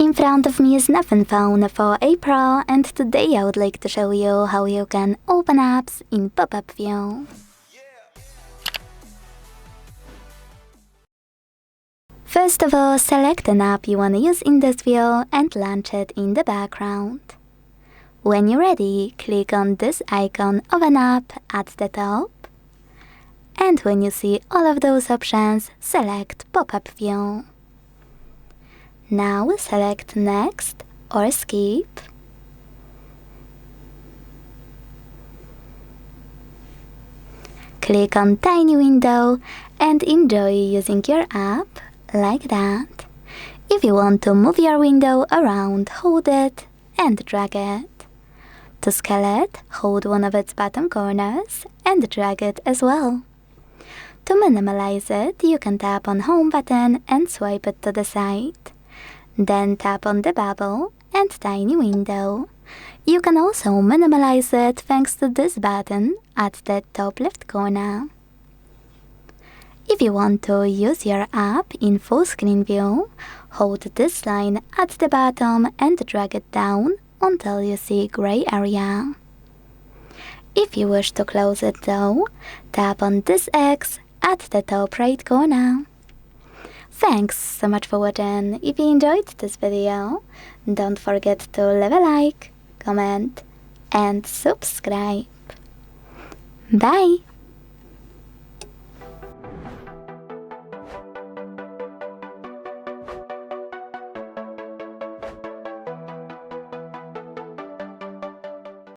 In front of me is Nothing Phone 4a Pro, and today I would like to show you how you can open apps in pop-up view. First of all, select an app you want to use in this view and launch it in the background. When you're ready, click on this icon of an app at the top. And when you see all of those options, select Pop-up View. Now select Next or Skip. Click on Tiny Window and enjoy using your app like that. If you want to move your window around, hold it and drag it. To scale it, hold one of its bottom corners and drag it as well. To minimize it, you can tap on Home button and swipe it to the side. Then tap on the bubble and tiny window. You can also minimize it thanks to this button at the top left corner. If you want to use your app in full screen view, hold this line at the bottom and drag it down until you see gray area. If you wish to close it though, tap on this X at the top right corner. Thanks so much for watching. If you enjoyed this video, don't forget to leave a like, comment and subscribe. Bye!